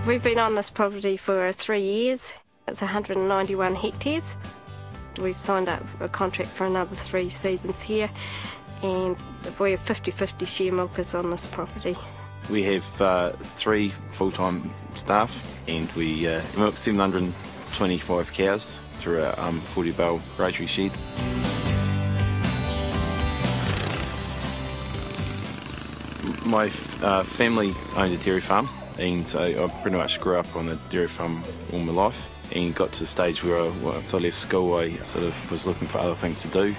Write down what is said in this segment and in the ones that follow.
We've been on this property for 3 years. It's 191 hectares. We've signed up a contract for another 3 seasons here, and we're 50-50 share milkers on this property. We have 3 full-time staff, and we milk 725 cows through a 40-bale rotary shed. My family owned a dairy farm, and so I pretty much grew up on a dairy farm all my life, and got to the stage where once I left school I sort of was looking for other things to do.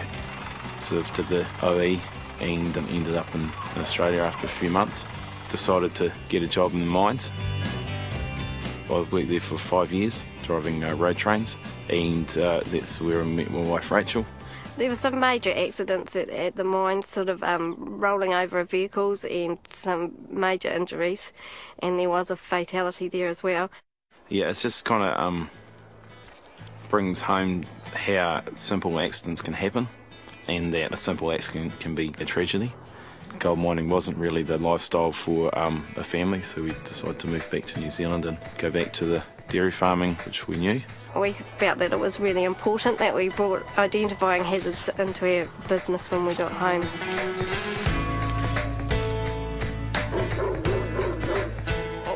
Sort of did the OE and ended up in Australia after a few months. Decided to get a job in the mines. I worked there for 5 years driving road trains, and that's where I met my wife Rachel. There were some major accidents at the mine, sort of rolling over of vehicles and some major injuries, and there was a fatality there as well. Yeah, it's just kind of brings home how simple accidents can happen, and that a simple accident can be a tragedy. Gold mining wasn't really the lifestyle for a family, so we decided to move back to New Zealand and go back to the dairy farming, which we knew. We felt that it was really important that we brought identifying hazards into our business when we got home.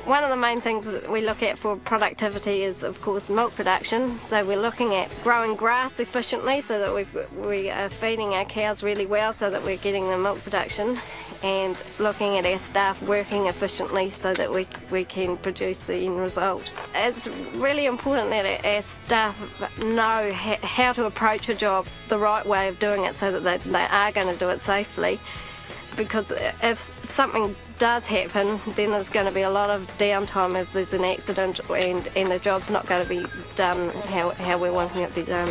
One of the main things that we look at for productivity is, of course, milk production. So we're looking at growing grass efficiently so that we are feeding our cows really well so that we're getting the milk production, and looking at our staff working efficiently so that we can produce the end result. It's really important that our staff know how to approach a job, the right way of doing it, so that they are going to do it safely. Because if something does happen, then there's going to be a lot of downtime if there's an accident, and the job's not going to be done how we're wanting it to be done.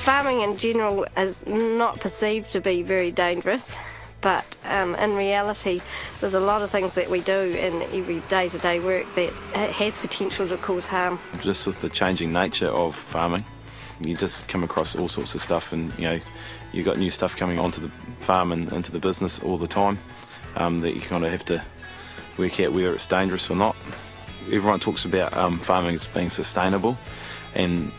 Farming in general is not perceived to be very dangerous, but in reality there's a lot of things that we do in every day-to-day work that has potential to cause harm. Just with the changing nature of farming, you just come across all sorts of stuff, and you've got new stuff coming onto the farm and into the business all the time, that you kind of have to work out whether it's dangerous or not. Everyone talks about farming as being sustainable, and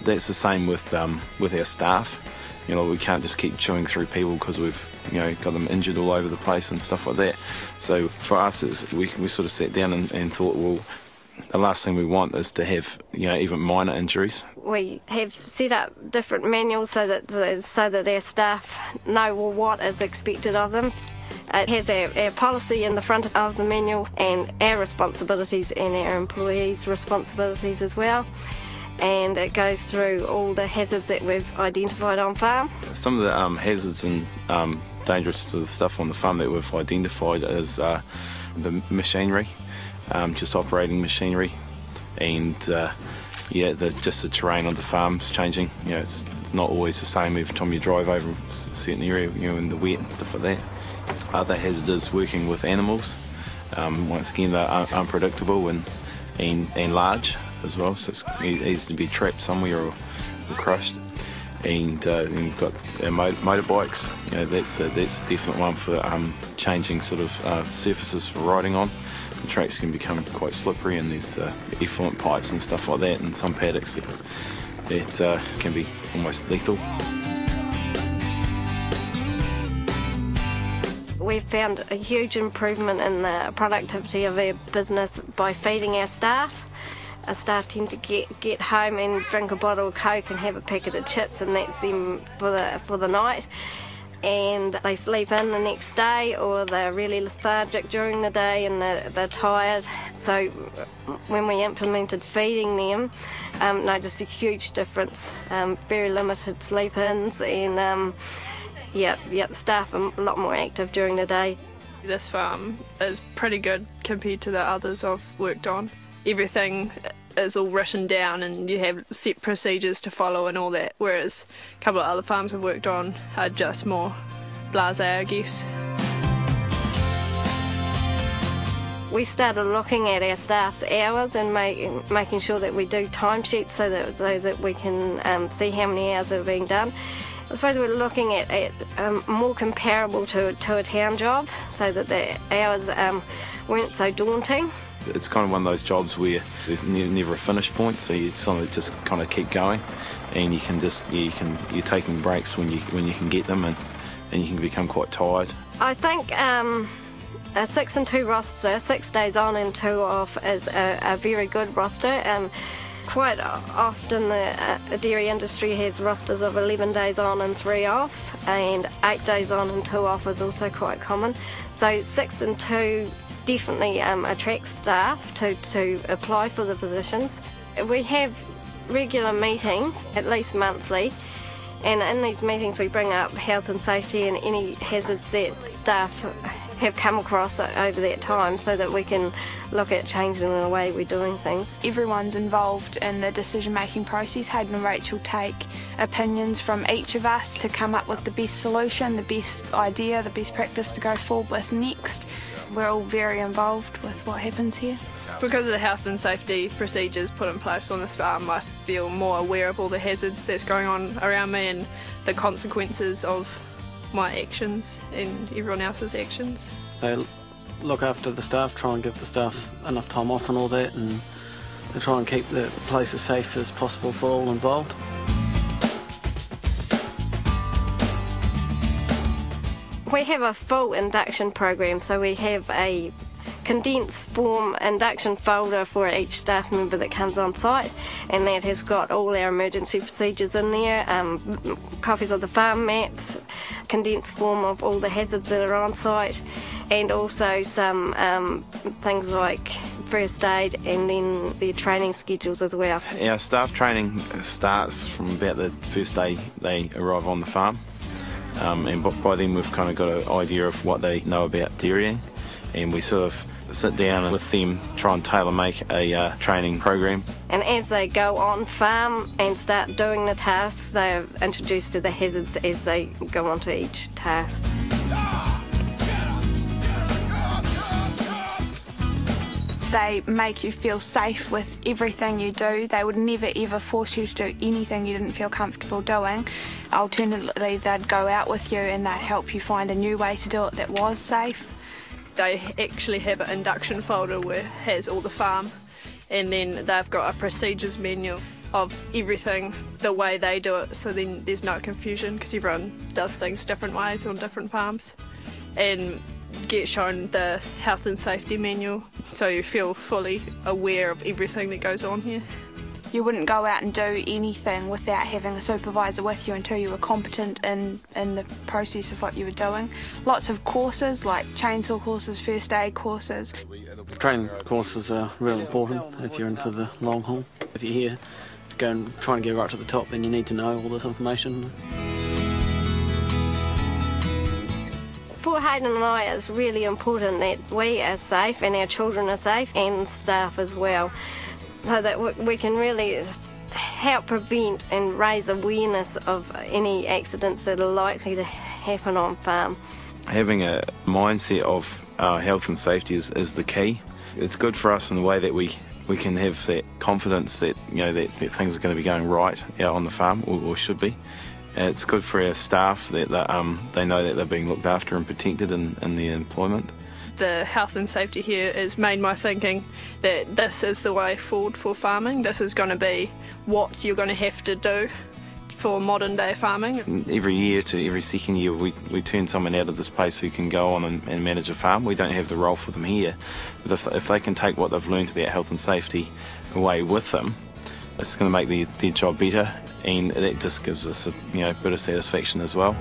that's the same with our staff. We can't just keep chewing through people because we've got them injured all over the place and stuff like that. So for us, we sort of sat down and thought, well, the last thing we want is to have even minor injuries. We have set up different manuals so that our staff know what is expected of them. It has our policy in the front of the manual, and our responsibilities and our employees' responsibilities as well. And it goes through all the hazards that we've identified on farm. Some of the hazards and dangerous stuff on the farm that we've identified is the machinery. Just operating machinery, and just the terrain on the farm's changing. It's not always the same every time you drive over a certain area, in the wet and stuff like that. Other hazard is working with animals. Once again, they're unpredictable and large as well, so it's easy to be trapped somewhere or crushed. And then we've got our motorbikes. That's a definite one for changing sort of surfaces for riding on. The tracks can become quite slippery, and there's effluent pipes and stuff like that in some paddocks that can be almost lethal. We've found a huge improvement in the productivity of our business by feeding our staff. Our staff tend to get home and drink a bottle of Coke and have a packet of chips, and that's them for the night. And they sleep in the next day, or they're really lethargic during the day and they're tired. So when we implemented feeding them, noticed a huge difference. Very limited sleep-ins, and staff are a lot more active during the day. This farm is pretty good compared to the others I've worked on. Everything is all written down and you have set procedures to follow and all that, whereas a couple of other farms I've worked on are just more blasé, I guess. We started looking at our staff's hours and making sure that we do timesheets so that we can see how many hours are being done. I suppose we're looking at it more comparable to a town job, so that the hours weren't so daunting. It's kind of one of those jobs where there's never a finish point, so you sort of just kind of keep going, and you're taking breaks when you can get them, and you can become quite tired. I think a 6 and 2 roster, 6 days on and 2 off, is a very good roster. Quite often the dairy industry has rosters of 11 days on and 3 off, and 8 days on and 2 off is also quite common. So 6 and 2 definitely attracts staff to apply for the positions. We have regular meetings, at least monthly, and in these meetings we bring up health and safety and any hazards that staff have come across over that time, so that we can look at changing the way we're doing things. Everyone's involved in the decision-making process. Hayden and Rachel take opinions from each of us to come up with the best solution, the best idea, the best practice to go forward with next. We're all very involved with what happens here. Because of the health and safety procedures put in place on this farm, I feel more aware of all the hazards that's going on around me and the consequences of my actions and everyone else's actions. They look after the staff, try and give the staff enough time off and all that, and they try and keep the place as safe as possible for all involved. We have a full induction program, so we have a condensed form induction folder for each staff member that comes on site, and that has got all our emergency procedures in there, copies of the farm maps, condensed form of all the hazards that are on site, and also some things like first aid, and then their training schedules as well. Our staff training starts from about the first day they arrive on the farm, and by then we've kind of got an idea of what they know about dairying, and we sort of sit down with them, try and tailor-make a training program. And as they go on farm and start doing the tasks, they're introduced to the hazards as they go on to each task. They make you feel safe with everything you do. They would never ever force you to do anything you didn't feel comfortable doing. Alternatively, they'd go out with you and they'd help you find a new way to do it that was safe. They actually have an induction folder where it has all the farm, and then they've got a procedures manual of everything the way they do it, so then there's no confusion because everyone does things different ways on different farms, and get shown the health and safety manual so you feel fully aware of everything that goes on here. You wouldn't go out and do anything without having a supervisor with you until you were competent in the process of what you were doing. Lots of courses like chainsaw courses, first aid courses. The training courses are really important if you're in for the long haul. If you're here to go and try and get right to the top, then you need to know all this information. For Hayden and I, it's really important that we are safe and our children are safe, and staff as well, so that we can really help prevent and raise awareness of any accidents that are likely to happen on farm. Having a mindset of health and safety is the key. It's good for us in the way that we can have that confidence that that things are going to be going right out on the farm, or should be. It's good for our staff that they know that they're being looked after and protected in their employment. The health and safety here has made my thinking that this is the way forward for farming. This is going to be what you're going to have to do for modern day farming. Every year to every second year we turn someone out of this place who can go on and manage a farm. We don't have the role for them here, but if they can take what they've learned about health and safety away with them, it's going to make their job better, and that just gives us a bit of satisfaction as well.